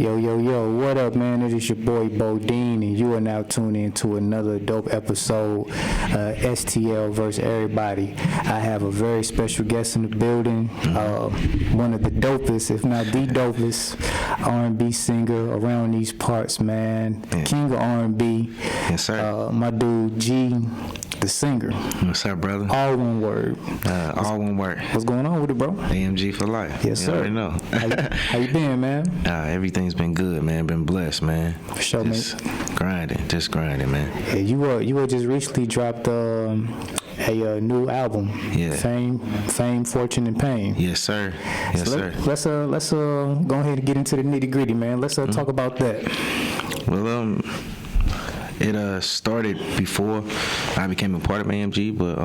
Yo, yo, yo, what up, man? It is your boy Bodine, and you are now tuned into another dope episode, STL vs. Everybody. I have a very special guest in the building, one of the dopest, if not the dopest, R&B singer around these parts, man. Yeah. King of R&B. Yes, sir. My dude, G, the singer. What's up, brother? All one word. All one word. What's going on with it, bro? AMG for life. Yes, you sir. Already know. How you been, man? Everything's been good, man. Been blessed, man. For sure, just grinding, man. Yeah, you were just recently dropped a new album. Yeah. Fame, Fortune, and Pain. Yes, sir. Yes, so sir. Let's go ahead and get into the nitty gritty, man. Let's talk about that. Well, it started before I became a part of AMG, but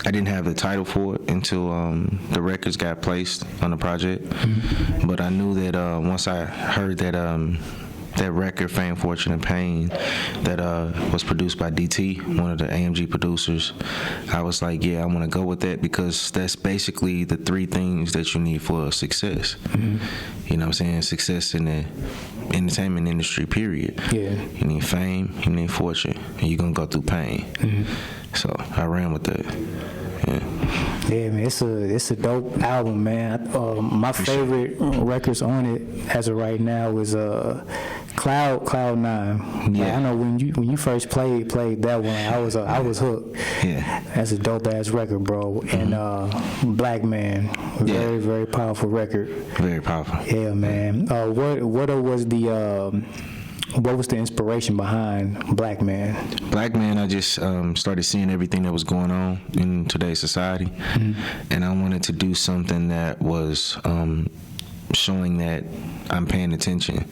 I didn't have the title for it until the records got placed on the project. But I knew that once I heard that that record, Fame, Fortune, and Pain, that was produced by DT, one of the AMG producers, I was like, yeah, I want to go with that because that's basically the three things that you need for success. You know what I'm saying? Success in the entertainment industry, period. Yeah. You need fame, you need fortune, and you're going to go through pain. So I ran with that. Yeah, man, it's a dope album, man. My favorite records on it as of right now is Cloud 9. Yeah. Like, I know when you first played that one, I was hooked. Yeah. That's a dope ass record, bro. And Black Man, very very powerful record. Very powerful. Yeah, man. What was the inspiration behind Black Man? Black Man, I just started seeing everything that was going on in today's society, and I wanted to do something that was showing that I'm paying attention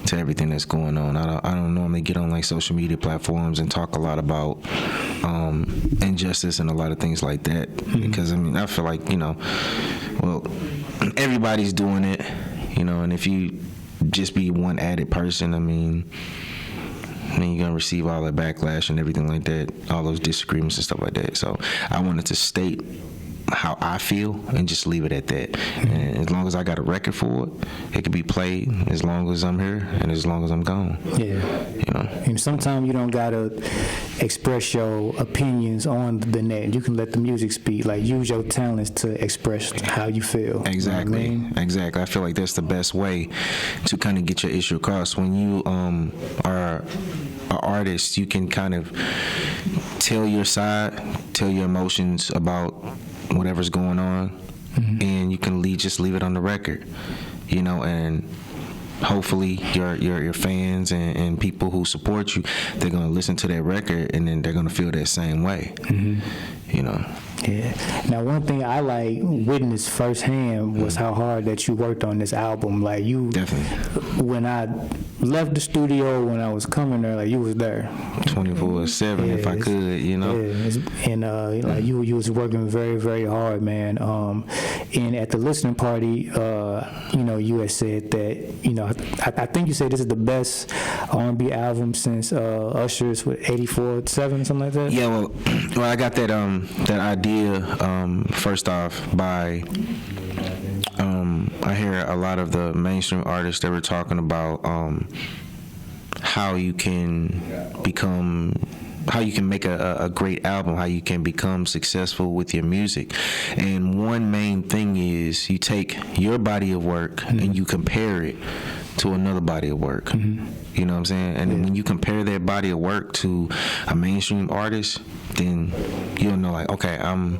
to everything that's going on. I don't normally get on like social media platforms and talk a lot about injustice and a lot of things like that, because I mean I feel like everybody's doing it, and if you just be one added person, I mean you're gonna receive all that backlash and everything like that, all those disagreements and stuff like that. So I wanted to state how I feel and just leave it at that. And as long as I got a record for it, it could be played as long as I'm here and as long as I'm gone. Yeah. And sometimes you don't gotta express your opinions on the net. You can let the music speak. Like, use your talents to express how you feel. Exactly. You know what I mean? Exactly. I feel like that's the best way to kind of get your issue across. When you are an artist, you can kind of tell your side, tell your emotions about whatever's going on, and you can just leave it on the record, and hopefully your fans and people who support you, they're gonna listen to that record and then they're gonna feel that same way. Yeah. Now, one thing I witnessed firsthand was how hard that you worked on this album. Like, you definitely. When I left the studio, when I was coming there, you was there 24/7 if I could, Yeah, and you was working very very hard, man. And at the listening party, you had said that I think you said this is the best R&B album since Usher's 84-7, something like that. Yeah, well, I got that idea first off by I hear a lot of the mainstream artists that were talking about how you can make a great album, how you can become successful with your music. And one main thing is you take your body of work and you compare it to another body of work. You know what I'm saying? And then when you compare that body of work to a mainstream artist, then you'll know, like, okay, I'm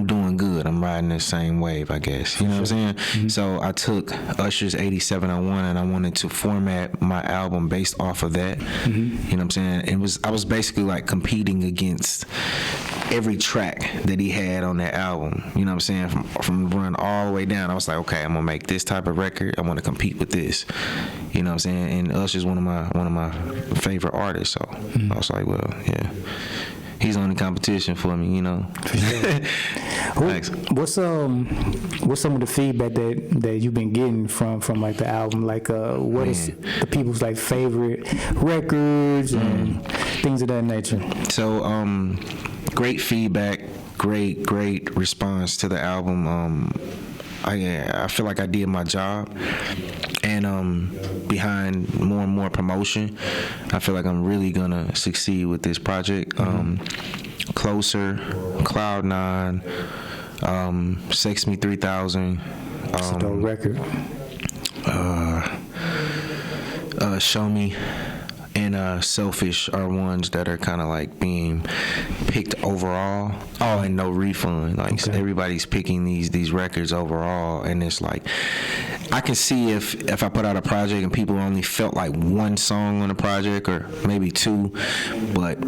doing good. I'm riding the same wave, I guess. You know what I'm saying? So I took Usher's 8701 and I wanted to format my album based off of that. You know what I'm saying? I was basically like competing against every track that he had on that album. You know what I'm saying? From run all the way down, I was like, okay, I'm gonna make this type of record. I want to compete with this. You know what I'm saying? And Usher's one of my favorite artists. So I was like, well, yeah. He's on the competition for me, Thanks. What's some of the feedback that you've been getting from like the album? Like, what is the people's favorite records and things of that nature? So, great feedback, great response to the album. I feel like I did my job, and and behind more and more promotion, I feel like I'm really gonna succeed with this project. Closer, Cloud9, Sex Me 3000. It's a dope record. Show Me and Selfish are ones that are kind of like being picked overall. Oh, and No Refund. Like everybody's picking these records overall, and it's like I can see if I put out a project and people only felt like one song on the project or maybe two, but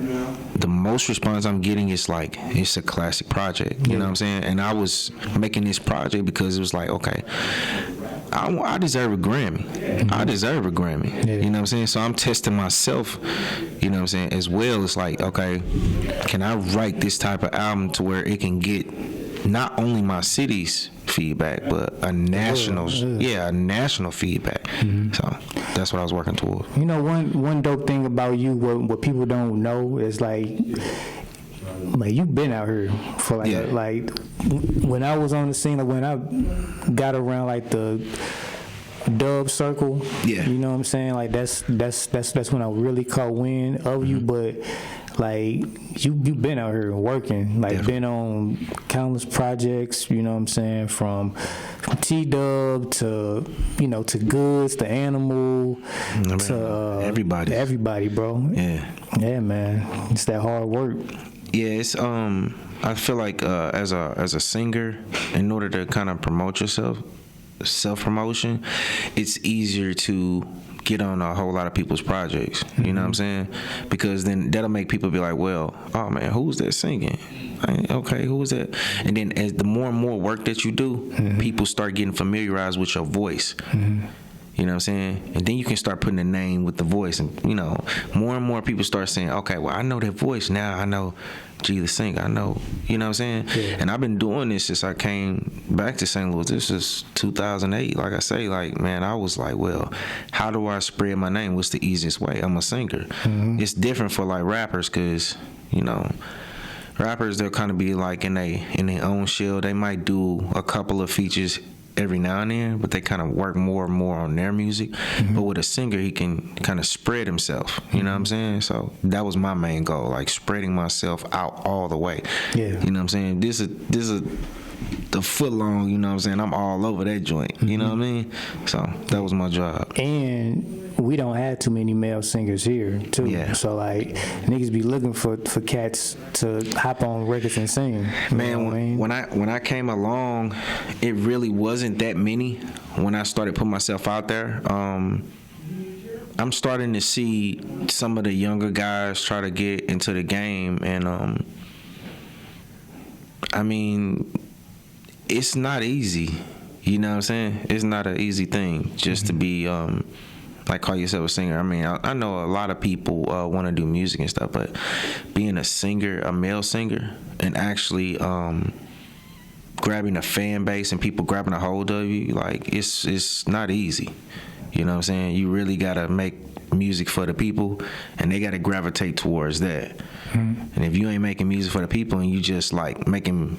the most response I'm getting is like it's a classic project. You know what I'm saying? And I was making this project because it was like, okay, I deserve a Grammy. I deserve a Grammy. Yeah. You know what I'm saying? So I'm testing myself, you know what I'm saying, as well. It's like, okay, can I write this type of album to where it can get not only my city's feedback, but a national, a national feedback. So that's what I was working towards. You know, one dope thing about you, what people don't know is like you've been out here for like when I was on the scene, like when I got around like the dub circle, you know what I'm saying, like that's when I really caught wind of you. But like you've been out here working, like been on countless projects, you know what I'm saying, from T-Dub to, you know, to Goods to Animal to everybody, bro. Yeah, man, it's that hard work. Yeah, it's I feel like as a singer, in order to kind of promote yourself, self-promotion, it's easier to get on a whole lot of people's projects. You know what I'm saying? Because then that'll make people be like, well, oh man, who's that singing? Okay, who is that? And then as the more and more work that you do, people start getting familiarized with your voice. You know what I'm saying? And then you can start putting a name with the voice. And, you know, more and more people start saying, okay, well, I know that voice now. I know G the singer. I know, you know what I'm saying? Yeah. And I've been doing this since I came back to St. Louis. This is 2008. Like I say, like, man, I was like, well, how do I spread my name? What's the easiest way? I'm a singer. It's different for, like, rappers because, you know, rappers, they'll kind of be, like, in their own shell. They might do a couple of features every now and then, but they kind of work more and more on their music. But with a singer, he can kind of spread himself, you know what I'm saying? So that was my main goal, like spreading myself out all the way. You know what I'm saying? This is the foot long, you know what I'm saying? I'm all over that joint, you know what I mean? So that was my job. And we don't have too many male singers here too. So like niggas be looking for cats to hop on records and sing. Man, when I came along, it really wasn't that many. When I started putting myself out there, I'm starting to see some of the younger guys try to get into the game, and I mean, it's not easy. You know what I'm saying? It's not an easy thing just to be like call yourself a singer. I mean, I know a lot of people want to do music and stuff, but being a singer, a male singer, and actually grabbing a fan base and people grabbing a hold of you, like it's not easy. You know what I'm saying? You really gotta make music for the people, and they gotta gravitate towards that. And if you ain't making music for the people and you just like making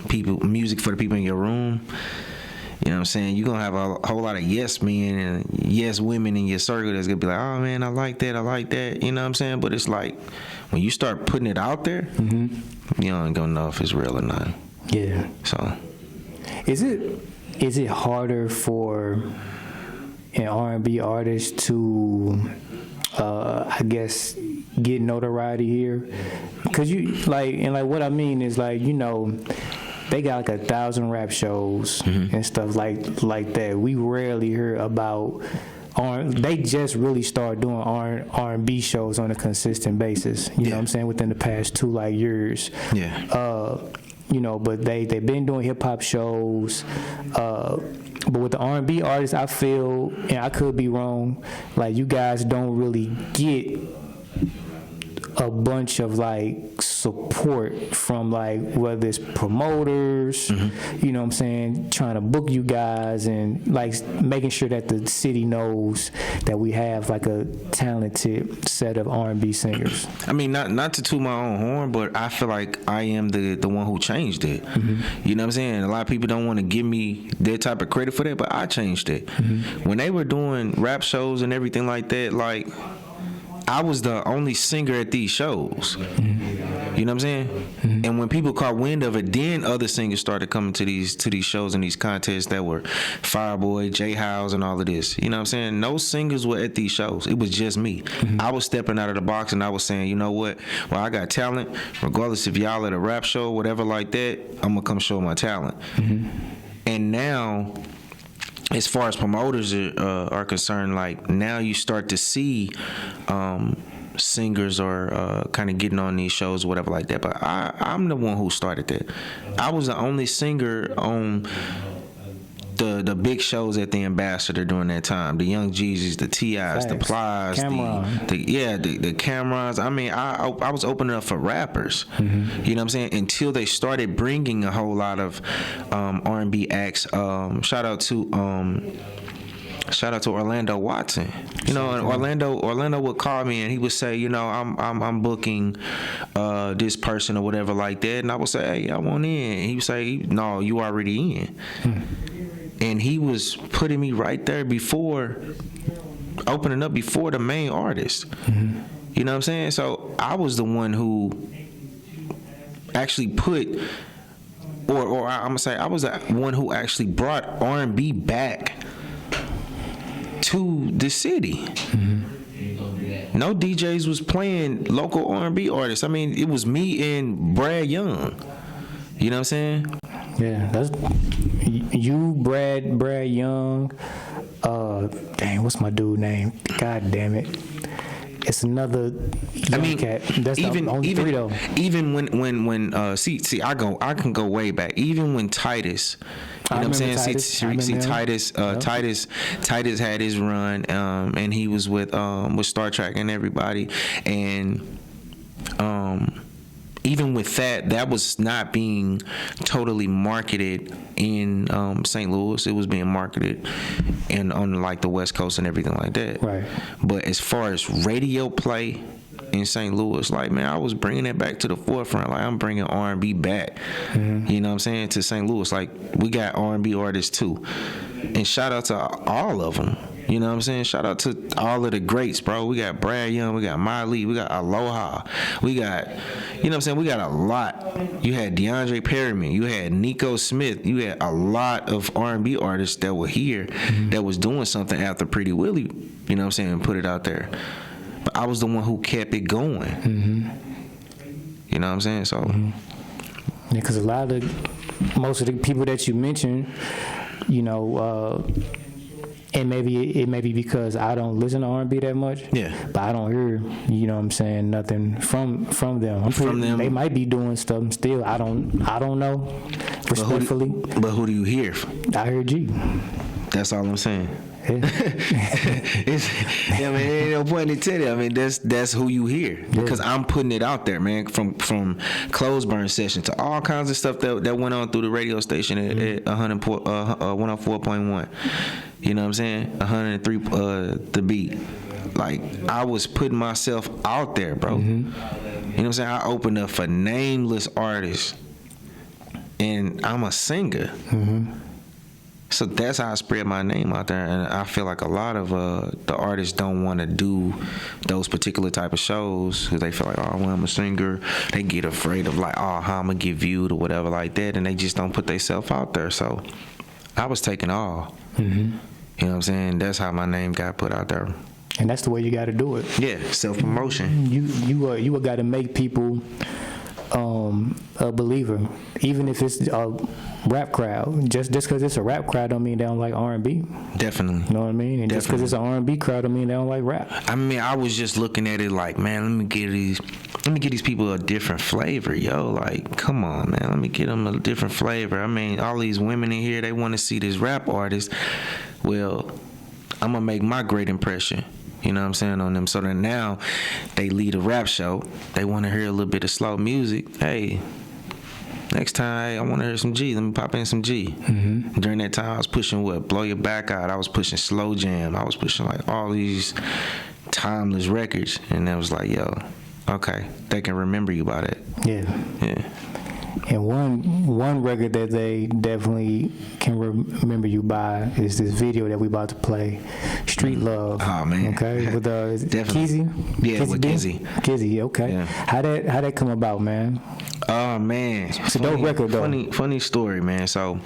music for the people in your room, you know what I'm saying, you're going to have a whole lot of yes men and yes women in your circle that's going to be like, oh, man, I like that, you know what I'm saying? But it's like, when you start putting it out there, you don't going to know if it's real or not. Yeah. So. Is it harder for an R&B artist to, I guess, get notoriety here? Because you, like, and like what I mean is like, you know, they got like 1,000 rap shows and stuff like that. We rarely hear about they just really start doing R&B shows on a consistent basis. You know what I'm saying? Within the past 2 like years. You know, but they've been doing hip hop shows. But with the R&B artists, I feel, and I could be wrong, like you guys don't really get a bunch of like support from like whether it's promoters, you know what I'm saying, trying to book you guys and like making sure that the city knows that we have like a talented set of R&B singers. I mean, not to toot my own horn, but I feel like I am the one who changed it. You know what I'm saying? A lot of people don't want to give me that type of credit for that, but I changed it. When they were doing rap shows and everything like that, like I was the only singer at these shows. You know what I'm saying? And when people caught wind of it, then other singers started coming to these shows and these contests that were Fireboy, J House, and all of this. You know what I'm saying? No singers were at these shows. It was just me. I was stepping out of the box and I was saying, you know what? Well, I got talent. Regardless if y'all at a rap show, whatever like that, I'm gonna come show my talent. And now, as far as promoters are concerned, like now you start to see singers are kind of getting on these shows, whatever like that. But I'm the one who started that. I was the only singer on the big shows at the Ambassador during that time. The Young Jeezys, the T.I.s, the Plies, the Camerons. I mean, I was opening up for rappers. You know what I'm saying? Until they started bringing a whole lot of R&B acts. Shout out to Orlando Watson. You know, and Orlando would call me and he would say, you know, I'm booking this person or whatever like that, and I would say, hey, I want in. He would say, no, you already in. And he was putting me right there opening up before the main artist. You know what I'm saying? So I was the one who actually put, or I'm gonna say, I was the one who actually brought R&B back to the city. No DJs was playing local R&B artists. I mean, it was me and Brad Young. You know what I'm saying? Yeah, that's you, Brad Young. Dang, what's my dude name? God damn it. It's another young cat. That's the only three though. Even when see, I can go way back. Even when Titus, you know what I'm saying? Titus had his run, and he was with Star Trek and everybody, and even with that was not being totally marketed in St. Louis. It was being marketed on like the West Coast and everything like that. Right. But as far as radio play in St. Louis, like, man, I was bringing it back to the forefront. Like, I'm bringing R&B back. You know what I'm saying, to St. Louis. Like, we got R&B artists too. And shout out to all of them. You know what I'm saying? Shout out to all of the greats, bro. We got Brad Young, we got Miley, we got Aloha, we got, you know what I'm saying? We got a lot. You had DeAndre Perryman, you had Nico Smith, you had a lot of R&B artists that were here that was doing something after Pretty Willie, you know what I'm saying, and put it out there. But I was the one who kept it going. You know what I'm saying? So, yeah, because most of the people that you mentioned, you know, and maybe it may be because I don't listen to R&B that much. Yeah. But I don't hear, you know what I'm saying, nothing from them. From them. They might be doing stuff still. I don't know. Respectfully. But who do you hear? I hear G. That's all I'm saying. Yeah. I mean, ain't no point in telling you. I mean, that's who you hear, because I'm putting it out there, man. From clothes burn session to all kinds of stuff that went on through the radio station at 104.1. You know what I'm saying? 103 the beat. Like, I was putting myself out there, bro. You know what I'm saying? I opened up for nameless artists, and I'm a singer. So that's how I spread my name out there, and I feel like a lot of the artists don't want to do those particular type of shows because they feel like, oh, well, I'm a singer. They get afraid of like, oh, how I'm gonna get viewed or whatever like that, and they just don't put themselves out there. So I was taking all. You know what I'm saying? That's how my name got put out there. And that's the way you got to do it. Yeah, self-promotion. You got to make people a believer, even if it's a rap crowd. Just because it's a rap crowd don't mean they don't like R&B. Definitely. You know what I mean? And just because it's an R&B crowd don't mean they don't like rap. I mean, I was just looking at it like, man, let me get these people a different flavor, yo. Like, come on, man, let me get them a different flavor. I mean, all these women in here, they want to see this rap artist. Well, I'm gonna make my great impression. You know what I'm saying, on them. So then now they lead a rap show. They want to hear a little bit of slow music. Hey, next time I want to hear some G. Let me pop in some G. During that time, I was pushing what? Blow Your Back Out. I was pushing Slow Jam. I was pushing like all these timeless records. And it was like, yo, okay, they can remember you by that. Yeah. And one record that they definitely can remember you by is this video that we about to play, Street Love. Oh man. Okay, with Kizzy. Yeah, with Kizzy. Kizzy. Okay. Yeah. How that come about, man? Oh man, It's a dope record though. Funny story, man. So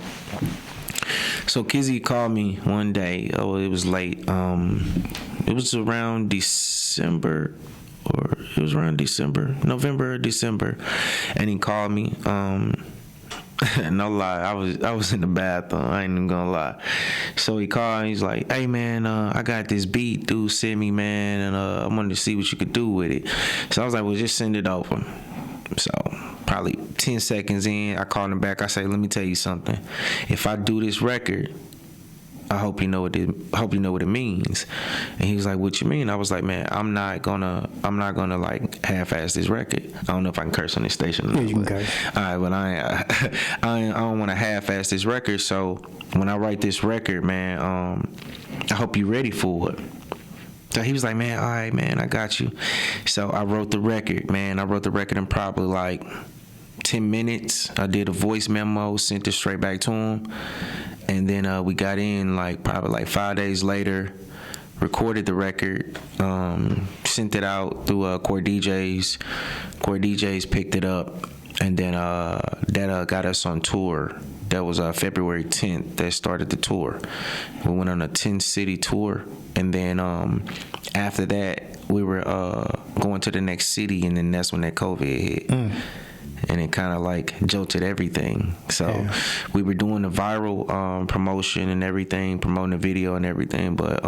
Kizzy called me one day. Oh, it was late. It was around November or December, and he called me. No lie, I was in the bathroom. I ain't even gonna lie. So he called. And he's like, "Hey man, I got this beat, dude. Send me, man, and I wanted to see what you could do with it." So I was like, "Well, just send it over." So probably 10 seconds in, I called him back. I say, "Let me tell you something. If I do this record, I hope you know what it means." And he was like, "What you mean?" I was like, "Man, I'm not gonna like half-ass this record." I don't know if I can curse on this station. Yeah, you can curse. All right, but I don't want to half-ass this record. So when I write this record, man, I hope you're ready for it. So he was like, "Man, all right, man, I got you." So I wrote the record, man. I wrote the record in probably like 10 minutes. I did a voice memo, sent it straight back to him. And then we got in probably 5 days later, recorded the record, sent it out through Core DJs. Core DJs picked it up, and then that got us on tour. That was February 10th that started the tour. We went on a 10-city tour, and then after that, we were going to the next city, and then that's when that COVID hit. And it kind of jolted everything. So we were doing the viral promotion and everything, promoting the video and everything, but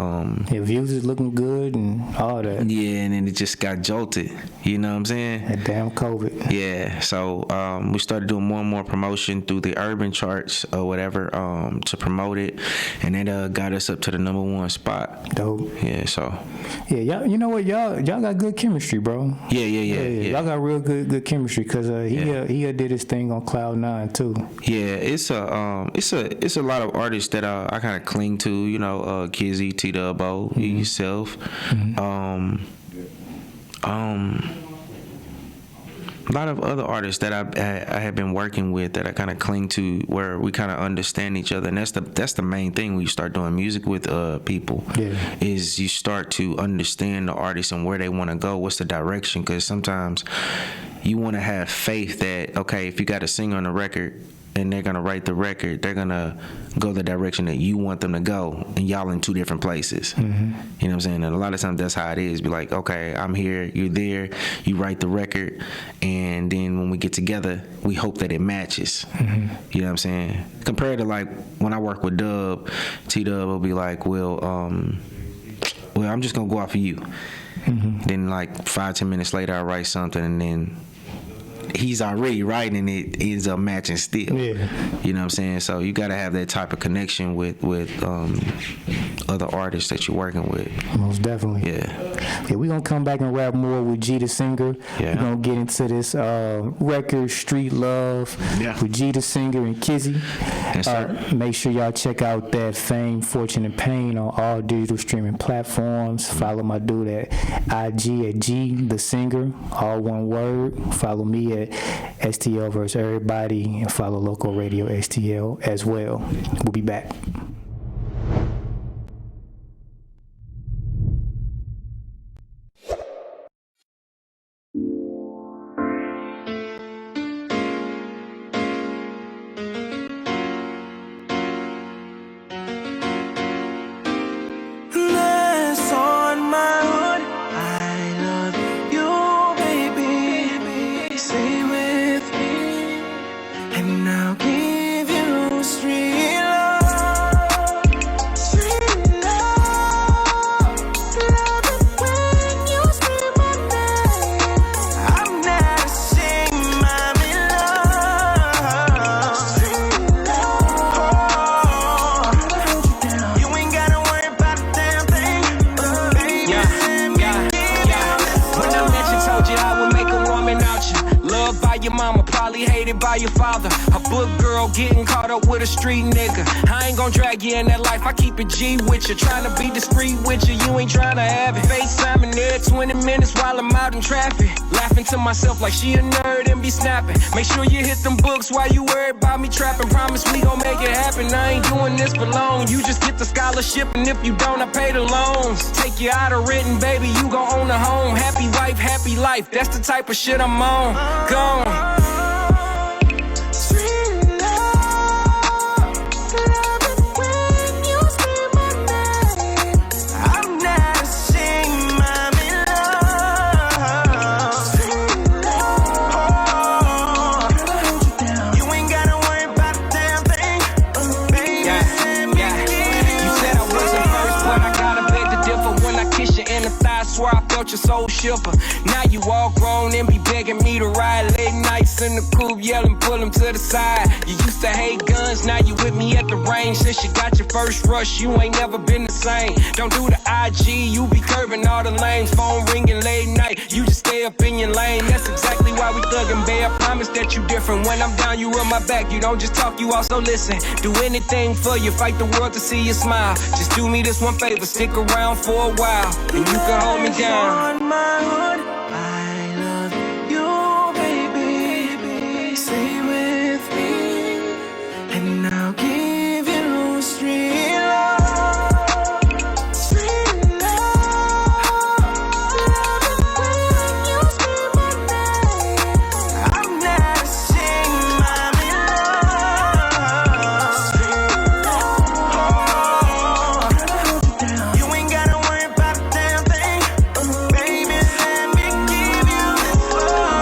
views is looking good and all that. Yeah, and then it just got jolted. You know what I'm saying? That damn COVID. Yeah. So we started doing more and more promotion through the urban charts or whatever to promote it, and it got us up to the #1 spot. Dope. Yeah. So. Yeah, y'all. You know what, y'all got good chemistry, bro. Yeah. Y'all got real good chemistry because he did his thing on Cloud9 too. Yeah, it's a lot of artists that I kind of cling to. You know, Kizzy, T-Dubbo, yourself. A lot of other artists that I have been working with that I kind of cling to, where we kind of understand each other, and that's the main thing when you start doing music with people. Is you start to understand the artist and where they want to go, what's the direction, because sometimes you want to have faith that, okay, if you got a singer on the record and they're gonna write the record, they're gonna go the direction that you want them to go, and y'all in two different places. You know what I'm saying? And a lot of times that's how it is. Be like, okay, I'm here, you're there, you write the record, and then when we get together, we hope that it matches. You know what I'm saying? Compared to when I work with Dub, T-Dub will be like, well, I'm just gonna go off of you. Then 5-10 minutes later, I write something, and then he's already writing, and it ends up matching still. You know what I'm saying? So you got to have that type of connection with other artists that you're working with. Most definitely. Yeah, we're going to come back and rap more with G the Singer. We're going to get into this record, Street Love, with G the Singer and Kizzy. Make sure y'all check out that Fame, Fortune, and Pain on all digital streaming platforms. Follow my dude at IG at G the Singer, all one word. Follow me at STLvsErrbody, and follow Loco Radio STL as well. We'll be back. your father. A book girl getting caught up with a street nigga. I ain't gon' drag you in that life, I keep it G with you. Trying to be discreet with you, you ain't trying to have it. FaceTiming there 20 minutes while I'm out in traffic. Laughing to myself like she a nerd and be snapping. Make sure you hit them books while you worried about me trapping. Promise we gon' make it happen, I ain't doing this for long. You just get the scholarship and if you don't, I pay the loans. Take you out of written, baby, you gon' own a home. Happy wife, happy life, that's the type of shit I'm on. Gone. Swear I felt your soul shiver. Now you all grown and be begging me to ride late nights in the coupe, yelling, pull him to the side. You used to hate guns, now you with me at the range. Since you got your first rush, you ain't never been the same. Don't do the IG, you be curving all the lanes. Phone ringing late night, you just stay up in your lane. That's exactly why we thuggin', babe. I promise that you different. When I'm down, you rub my back. You don't just talk, you also listen. Do anything for you, fight the world to see you smile. Just do me this one favor, stick around for a while, and you can hold me down. On my hood, I love you, baby. Stay with me, and I'll give you street love. Street love. When you scream my name, I'm not ashamed, I'm in love. Street love. You ain't gotta worry about a damn thing. Baby, let me give you this love.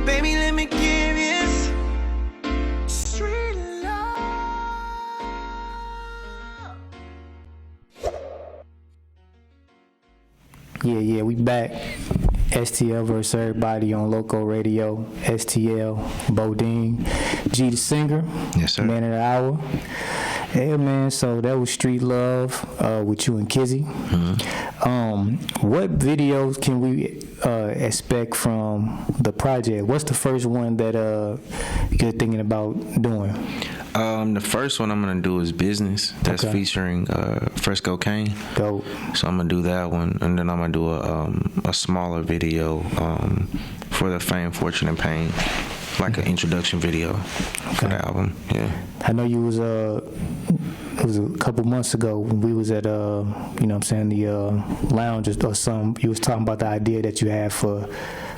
Baby, let me give you this street love. Yeah, we back. STLvsErrbody on Loco Radio. STL, Bodine. G the singer. Yes, sir. Man of the hour. Yeah, man, so that was Street Love with you and Kizzy. What videos can we expect from the project? What's the first one that you're thinking about doing? The first one I'm gonna do is Business. That's Okay. featuring Fresco Kane. Dope. So I'm gonna do that one, and then I'm gonna do a smaller video for the Fame, Fortune, and Pain, like an introduction video for the album. Yeah. I know you was it was a couple months ago when we was at you know what I'm saying, the lounge or something. You was talking about the idea that you had for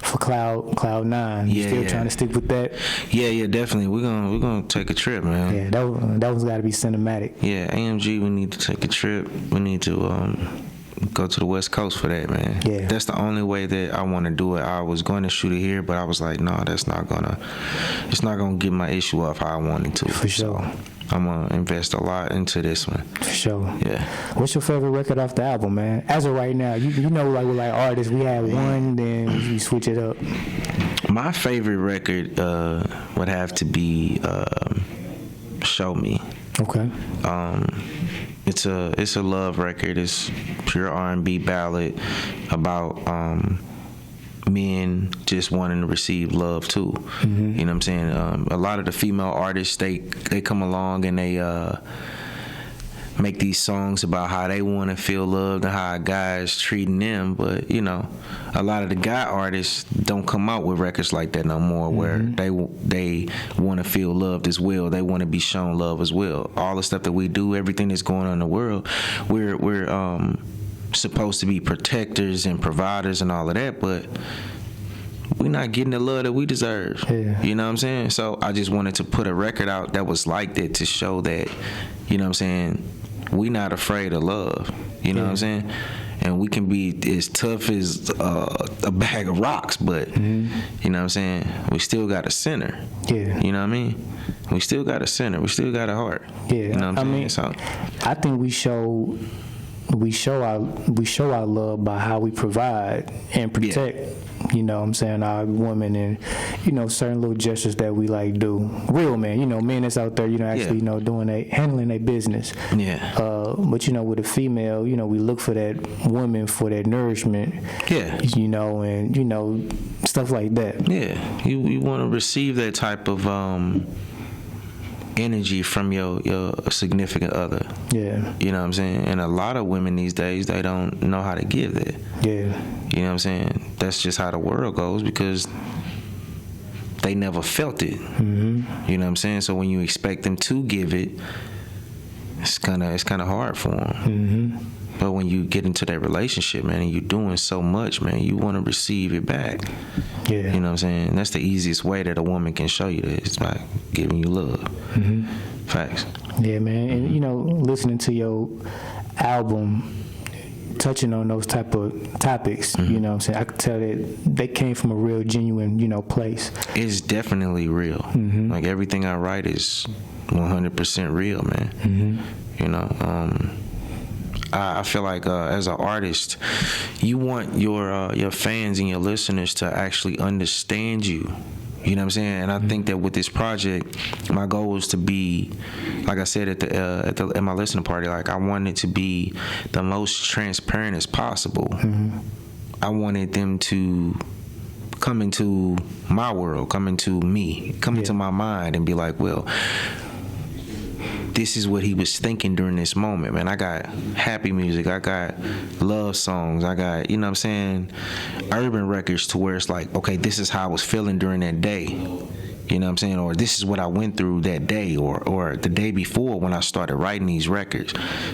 Cloud 9. You still trying to stick with that? Yeah, definitely. We're gonna take a trip, man. Yeah, that one's got to be cinematic. Yeah, AMG, we need to take a trip. We need to go to the West Coast for that, man. Yeah. That's the only way that I want to do it. I was going to shoot it here, but I was like, no, it's not gonna get my issue off how I wanted to. For sure. So I'm gonna invest a lot into this one. For sure. Yeah. What's your favorite record off the album, man? As of right now, you know, like with like artists, we had one, then we switch it up. My favorite record would have to be Show Me. Okay. It's a love record. It's pure R&B ballad about men just wanting to receive love too. Mm-hmm. You know what I'm saying? A lot of the female artists, they come along and they make these songs about how they want to feel loved and how a guy is treating them. But you know, a lot of the guy artists don't come out with records like that no more, where they want to feel loved as well. They want to be shown love as well. All the stuff that we do, everything that's going on in the world, we're supposed to be protectors and providers and all of that, but we're not getting the love that we deserve. Yeah. You know what I'm saying? So I just wanted to put a record out that was like that to show that, you know what I'm saying, we not afraid of love. You know what I'm saying? And we can be as tough as a bag of rocks, but you know what I'm saying, we still got a center. Yeah. You know what I mean? We still got a center. We still got a heart. Yeah. You know what I'm saying? So I think we showed we show our love by how we provide and protect. You know what I'm saying, our women, and you know, certain little gestures that we like do. Real man, you know, men that's out there, you know, actually, you know, handling their business. Yeah. But you know, with a female, you know, we look for that woman for that nourishment. Yeah. You know, and you know, stuff like that. Yeah. You want to receive that type of energy from your significant other. Yeah. You know what I'm saying? And a lot of women these days, they don't know how to give that. Yeah. You know what I'm saying? That's just how the world goes because they never felt it. Mm-hmm. You know what I'm saying? So when you expect them to give it, it's kind of hard for them. Mm-hmm. But when you get into that relationship, man, and you're doing so much, man, you want to receive it back. Yeah. You know what I'm saying? That's the easiest way that a woman can show you that. It's by giving you love. Mm-hmm. Facts. Yeah, man. And, you know, listening to your album, touching on those type of topics, you know what I'm saying? I could tell that they came from a real, genuine, you know, place. It's definitely real. Mm-hmm. Like, everything I write is 100% real, man. Mm-hmm. You know, I feel like as an artist, you want your fans and your listeners to actually understand you. You know what I'm saying? And I think that with this project, my goal was to be, like I said at my listening party, like I wanted to be the most transparent as possible. Mm-hmm. I wanted them to come into my world, come into me, come into my mind and be like, well, this is what he was thinking during this moment, man. I got happy music, I got love songs, I got, you know what I'm saying, urban records to where it's like, okay, this is how I was feeling during that day. You know what I'm saying? Or this is what I went through that day or the day before when I started writing these records.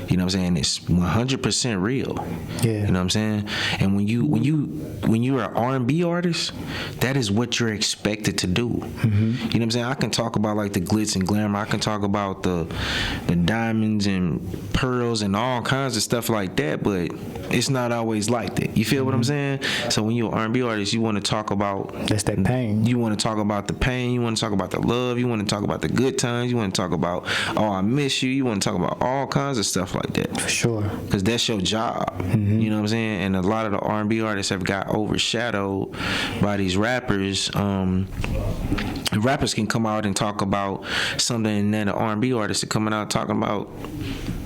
You know what I'm saying? It's 100% real. Yeah. You know what I'm saying? And when you're an R&B artist, that is what you're expected to do. Mm-hmm. You know what I'm saying? I can talk about like the glitz and glamour. I can talk about the diamonds and pearls and all kinds of stuff like that, but it's not always like that. You feel what I'm saying? So when you're an R&B artist, you want to talk about that's that pain. You want to talk about the pain. You want to talk about the love. You want to talk about the good times. You want to talk about, oh, I miss you. You want to talk about all kinds of stuff like that. For sure. Because that's your job. Mm-hmm. You know what I'm saying? And a lot of the R&B artists have got overshadowed by these rappers. Rappers can come out and talk about something, and then the R&B artists are coming out talking about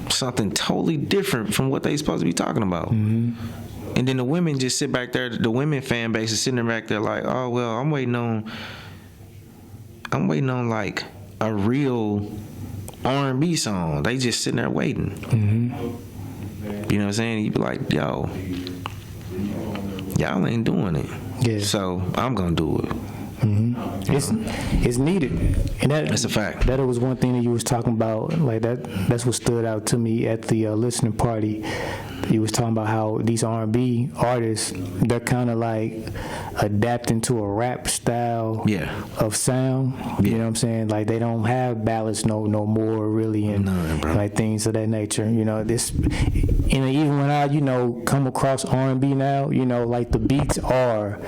something totally different from what they supposed to be talking about. Mm-hmm. And then the women just sit back there. The women fan base is sitting back there like, oh well, I'm waiting on like a real R&B song. They just sitting there waiting. Mm-hmm. You know what I'm saying? You be like, yo, y'all ain't doing it. Yeah. So I'm gonna do it. Mm-hmm. It's needed, and that's a fact. That was one thing that you was talking about, like that's what stood out to me at the listening party. You was talking about how these R&B artists, they're kind of like adapting to a rap style of sound. You know what I'm saying? Like they don't have ballads no more really, and like things of that nature. You know, this, and even when I come across R&B now, like the beats are.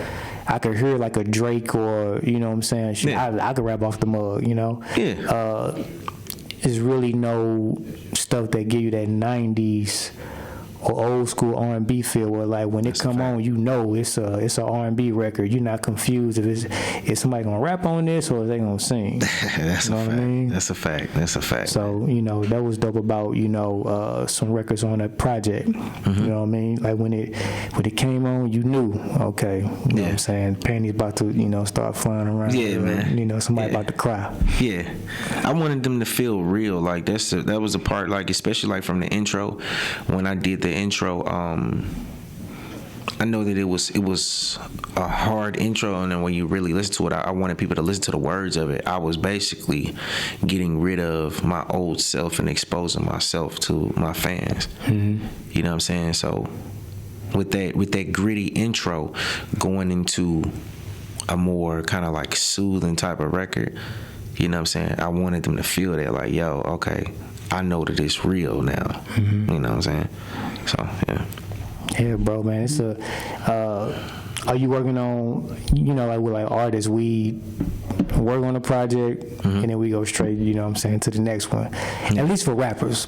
I could hear like a Drake or, you know what I'm saying? I could rap off the mug, Yeah. There's really no stuff that give you that 90s or old school R&B feel where like when it come on, it's a R&B record. You're not confused if somebody gonna rap on this or is they gonna sing. That's you know a fact. What I mean? That's a fact. That's a fact. So that was dope about some records on that project. Mm-hmm. You know what I mean? Like when it came on, you knew, okay, you know what I'm saying? Panties about to start flying around. Yeah, man. Somebody about to cry. Yeah, I wanted them to feel real. Like that was a part. Like especially like from the intro when I did the intro, I know that it was a hard intro, and then when you really listen to it, I wanted people to listen to the words of it. I was basically getting rid of my old self and exposing myself to my fans. Mm-hmm. You know what I'm saying? So with that gritty intro, going into a more kind of like soothing type of record, you know what I'm saying? I wanted them to feel that, like, yo, okay, I know that it's real now. Mm-hmm. You know what I'm saying? So, yeah. Yeah, bro, man. It's are you working on, like with like artists, we work on a project, and then we go straight, you know what I'm saying, to the next one. At least for rappers.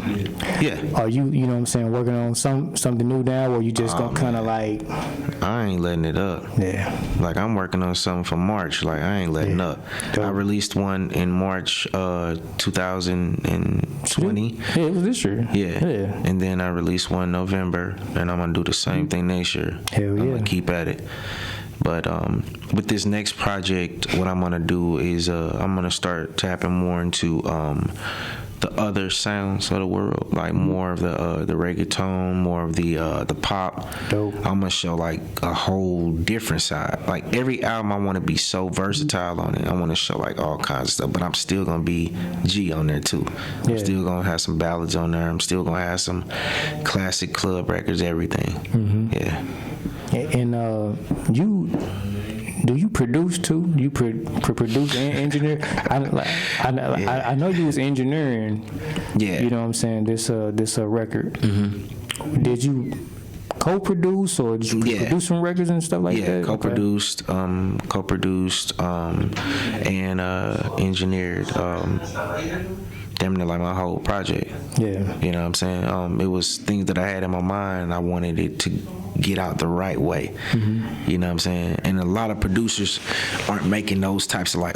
Yeah. Are you know what I'm saying, working on something new now, or you just gonna kind of like? I ain't letting it up. Yeah. Like, I'm working on something for March. Like, I ain't letting up. Dope. I released one in March 2020. Yeah, it was this year. Yeah. And then I released one in November, and I'm gonna do the same thing next year. Hell I'm yeah. gonna keep at it. But with this next project, what I'm gonna do is I'm gonna start tapping more into the other sounds of the world, like more of the reggaeton, more of the pop. Dope. I'm gonna show like a whole different side. Like, every album, I want to be so versatile on it. I want to show like all kinds of stuff, but I'm still gonna be G on there too. Yeah. I'm still gonna have some ballads on there. I'm still gonna have some classic club records, everything. Yeah. And do you produce too? You produce and engineer? I know you was engineering. Yeah. You know what I'm saying? This record. Did you co-produce, or did you produce some records and stuff like that? Yeah, co-produced, and engineered. Damn near like my whole project. Yeah. You know what I'm saying? It was things that I had in my mind. I wanted it to get out the right way. You know what I'm saying? And a lot of producers aren't making those types of like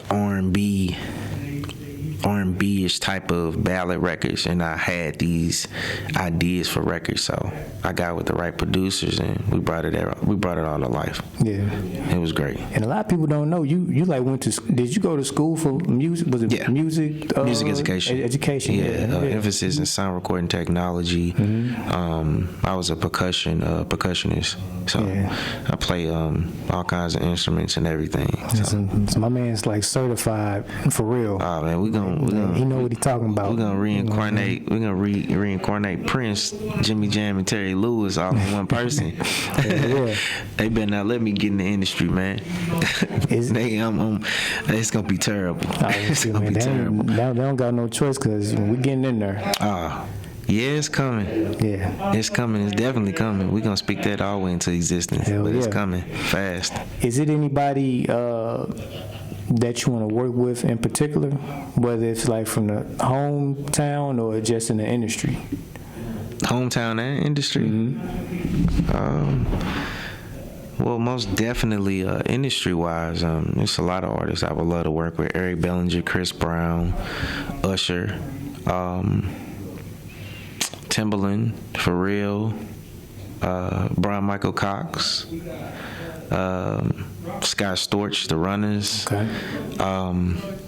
R&B-ish type of ballad records, and I had these ideas for records, so I got with the right producers, and we brought it all to life. Yeah. It was great. And a lot of people don't know you like went to. Did you go to school for music? Was it music? Music education. Education. Emphasis in sound recording technology. I was a percussionist, so I play all kinds of instruments and everything. So my man's like certified for real. Oh man, we gonna he know what he talking about. We're gonna reincarnate. We're gonna reincarnate Prince, Jimmy Jam, and Terry Lewis all in one person. They better not let me get in the industry, man. It's gonna be terrible. It's gonna be terrible. They don't got no choice, because we getting in there. Yeah, it's coming. Yeah, it's coming. It's definitely coming. We're gonna speak that all the way into existence. It's coming fast. Is it anybody that you want to work with in particular, whether it's like from the hometown or just in the industry? Hometown and industry? Well, most definitely industry-wise, there's a lot of artists I would love to work with. Eric Bellinger, Chris Brown, Usher, Timbaland, Pharrell, Brian Michael Cox, Scott Storch, The Runners. Okay.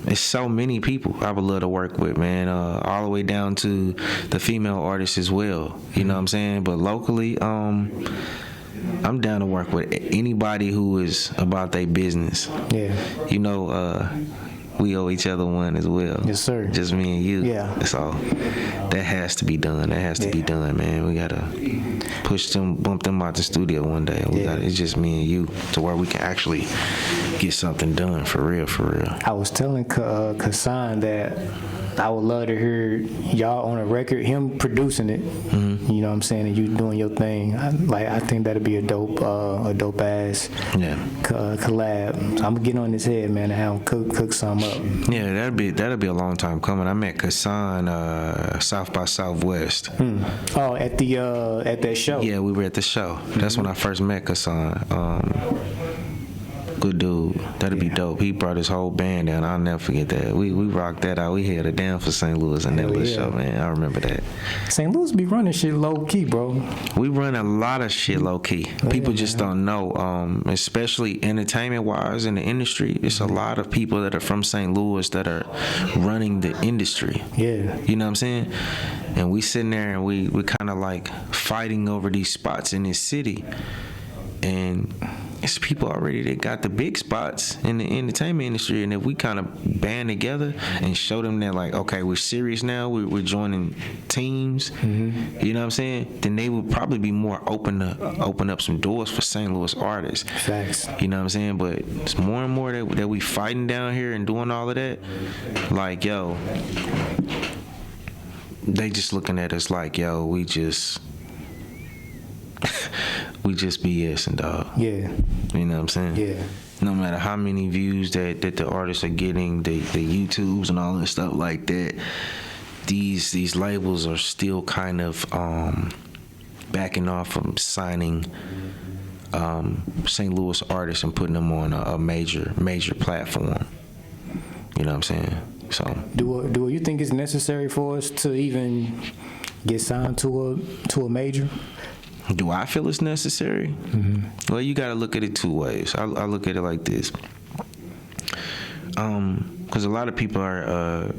It's so many people I would love to work with, man. All the way down to the female artists as well. You know what I'm saying? But locally, I'm down to work with anybody who is about their business. Yeah. You know, we owe each other one as well. Yes, sir. Just me and you. Yeah. That's all. That has to be done. That has to be done, man. We gotta bump them out the studio one day. It's just me and you, to where we can actually get something done for real, for real. I was telling Kassan that I would love to hear y'all on a record, him producing it. You know what I'm saying, and you doing your thing. I think that'd be a dope ass collab. So I'm gonna get on his head, man, and have him cook some up. Yeah, that'd be a long time coming. I met Kassan South by Southwest. Oh, at that show. Yeah, we were at the show. That's when I first met Kassan. Good dude. That'd be dope. He brought his whole band down. I'll never forget that. We rocked that out. We held it down for St. Louis and that little show, man. I remember that. St. Louis be running shit low key, bro. We run a lot of shit low key. People just don't know. Especially entertainment wise in the industry, it's a lot of people that are from St. Louis that are running the industry. Yeah. You know what I'm saying? And we sitting there and we kind of like fighting over these spots in this city. And it's people already that got the big spots in the entertainment industry, and if we kind of band together and show them that, like, okay, we're serious now, we're joining teams, you know what I'm saying, then they would probably be more open to open up some doors for St. Louis artists. Facts. You know what I'm saying? But it's more and more that we fighting down here and doing all of that. Like, yo, they just looking at us like, yo, we just we just BSing, dog. Yeah. You know what I'm saying? Yeah. No matter how many views that the artists are getting, the YouTubes and all that stuff like that, these labels are still kind of backing off from signing St. Louis artists and putting them on a major platform. You know what I'm saying? So Do you think it's necessary for us to even get signed to a major? do I feel it's necessary? Mm-hmm. Well, you got to look at it two ways. I look at it like this. Because a lot of people are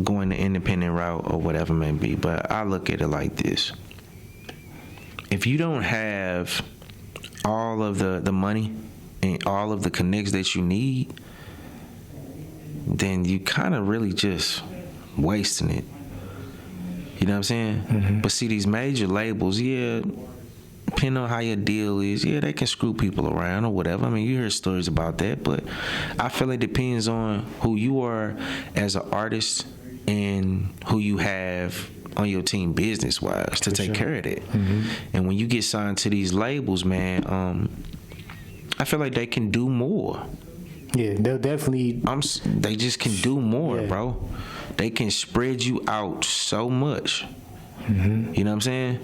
going the independent route or whatever it may be, but I look at it like this. If you don't have all of the money and all of the connects that you need, then you kind of really just wasting it. You know what I'm saying? Mm-hmm. But see, these major labels, yeah, depending on how your deal is, yeah, they can screw people around or whatever. I mean, you hear stories about that, but I feel it depends on who you are as an artist and who you have on your team business-wise to take care of that. Mm-hmm. And when you get signed to these labels, man, I feel like they can do more. Yeah, they'll definitely. They just can do more, bro. They can spread you out so much. Mm-hmm. You know what I'm saying?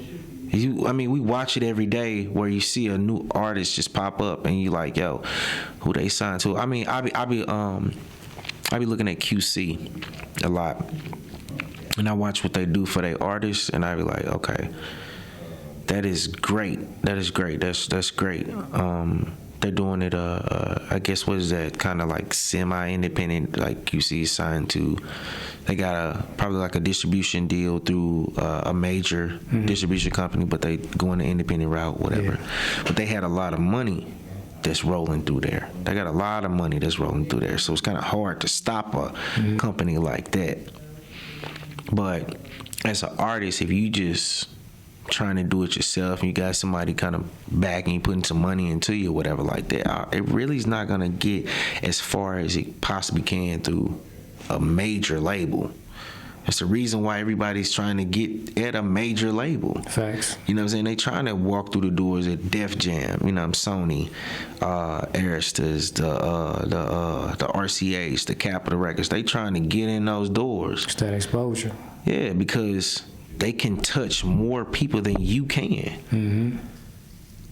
We watch it every day where you see a new artist just pop up and you like, yo, who they signed to. I mean, I be looking at QC a lot, and I watch what they do for their artists, and I be like, okay, that is great. That is great. That's great. They're doing it, I guess, what is that, kind of like semi-independent, like QC signed to. They got probably like a distribution deal through a major distribution company, but they going the independent route, whatever. Yeah. But they had a lot of money that's rolling through there. They got a lot of money that's rolling through there, so it's kind of hard to stop a company like that. But as an artist, if you just trying to do it yourself and you got somebody kind of backing you, putting some money into you or whatever like that, it really is not going to get as far as it possibly can through a major label. That's the reason why everybody's trying to get at a major label. Facts. You know what I'm saying? They trying to walk through the doors at Def Jam, Sony, Aristas, the RCAs, the Capitol Records. They trying to get in those doors. It's that exposure. Yeah, because they can touch more people than you can. Mm-hmm.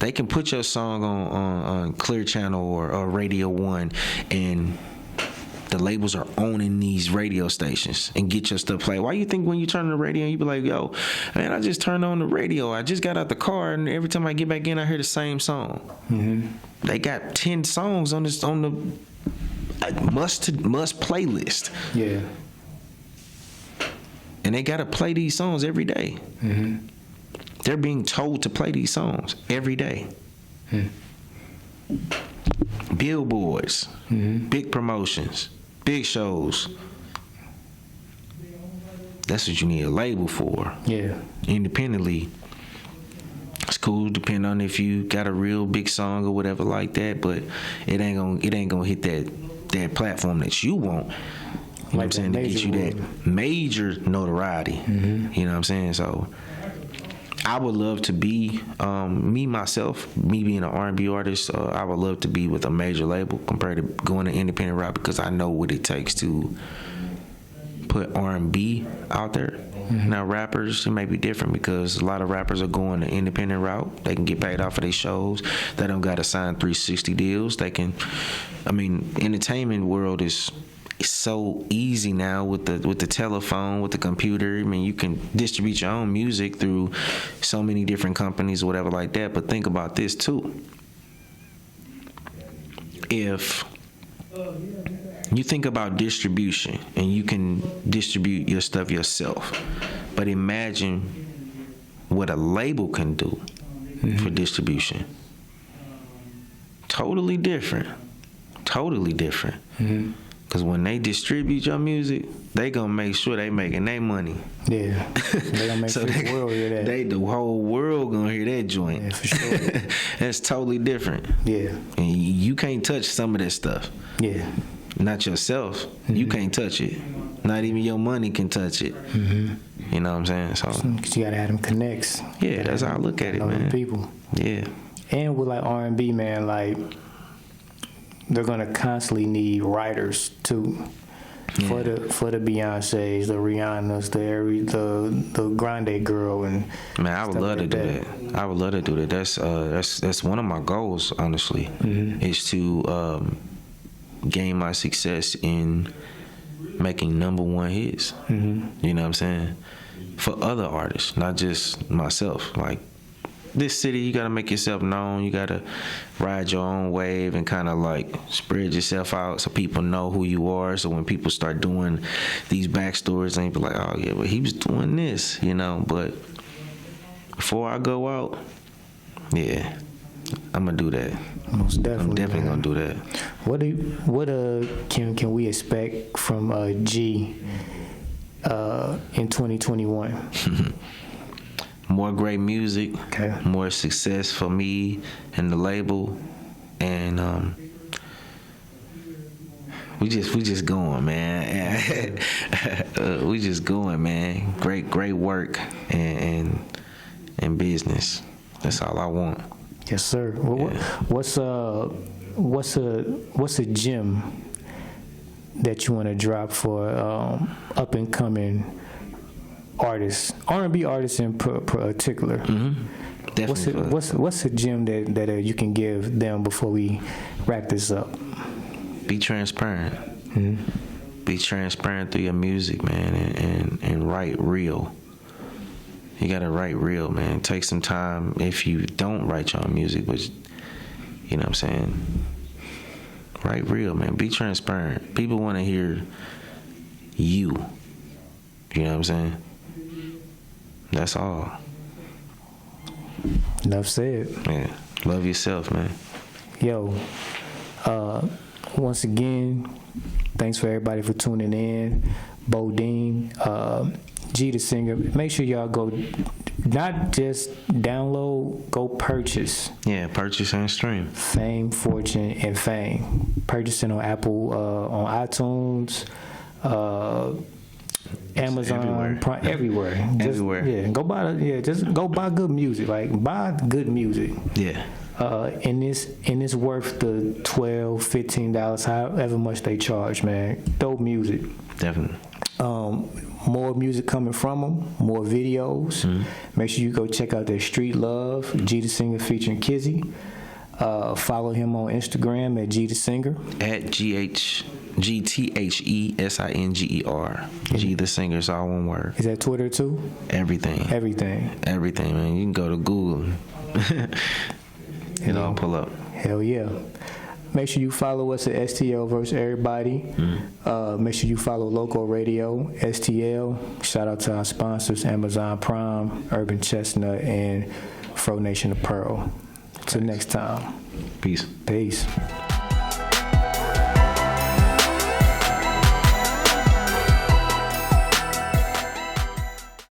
They can put your song on Clear Channel or Radio 1, and the labels are owning these radio stations and get your stuff played. Why you think when you turn on the radio and you be like, yo, man, I just turned on the radio. I just got out the car, and every time I get back in, I hear the same song. Mm-hmm. They got 10 songs on the must playlist. Yeah. And they got to play these songs every day. Mm-hmm. They're being told to play these songs every day. Billboards, big promotions, big shows. That's what you need a label for. Yeah. Independently, it's cool, depending on if you got a real big song or whatever like that, but it ain't gonna hit that platform that you want. You know what I'm saying? To get you that major notoriety. Mm-hmm. You know what I'm saying? So I would love to be, me being an R&B artist, I would love to be with a major label compared to going the independent route, because I know what it takes to put R&B out there. Mm-hmm. Now, rappers, it may be different because a lot of rappers are going the independent route. They can get paid off of their shows. They don't got to sign 360 deals. Entertainment world is so easy now with the telephone, with the computer. You can distribute your own music through so many different companies or whatever like that. But think about this too. If you think about distribution and you can distribute your stuff yourself, but imagine what a label can do for distribution. Totally different. Mm-hmm. Because when they distribute your music, they gonna make sure they making their money. Yeah, they gonna make sure the world hear that. The whole world gonna hear that joint. Yeah, for sure. That's totally different. Yeah. And you can't touch some of that stuff. Yeah. Not yourself. Mm-hmm. You can't touch it. Not even your money can touch it. Mm-hmm. You know what I'm saying? So 'cause you gotta have them connects. Yeah, that's how I look at it, man. People. Yeah. And with like R&B, man, like they're gonna constantly need writers too. For the Beyoncés, the Rihannas, the Grande girl, and man, I would love to do that. I would love to do that. That's one of my goals, honestly, is to gain my success in making #1 hits. You know what I'm saying? For other artists, not just myself. Like this city, you gotta make yourself known. You gotta ride your own wave and kind of like spread yourself out so people know who you are. So when people start doing these backstories, they be like, oh yeah, but he was doing this, you know. But before I go out, yeah, I'm gonna do that. Most definitely. I'm definitely gonna do that. What can we expect from G in 2021? More great music, okay. More success for me and the label, and we just going, man. We just going, man. Great work and business. That's all I want. Yes, sir. Well, yeah. What's a gem that you want to drop for up and coming artists, R&B artists in particular? Definitely. What's a gem that you can give them before we wrap this up? Be transparent. Be transparent through your music, man, and write real. You gotta write real, man. Take some time if you don't write your own music, but you know what I'm saying? Write real, man. Be transparent. People want to hear you. You know what I'm saying? That's all. Enough said. Yeah. Love yourself, man. Yo, once again, thanks for everybody for tuning in. Bodine, G the singer. Make sure y'all go, not just download, go purchase. Yeah, purchase and stream. Fame, Fortune, and Fame. Purchasing on Apple, on iTunes, Amazon, Prime, everywhere. Everywhere. Just go buy good music. Like buy good music. Yeah. And it's worth the $12, $15, however much they charge, man. Dope music. Definitely. More music coming from them, more videos. Make sure you go check out their Street Love, G the Singer featuring Kizzy. Follow him on Instagram at G the Singer. At GTHESINGER. G the Singer is all one word. Is that Twitter too? Everything, man. You can go to Google. It all pull up. Hell yeah. Make sure you follow us at STLvsErrbody. Make sure you follow Loco Radio, STL. Shout out to our sponsors, Amazon Prime, Urban Chestnut, and Fro Nation Apparel. Till next time. Peace. Peace.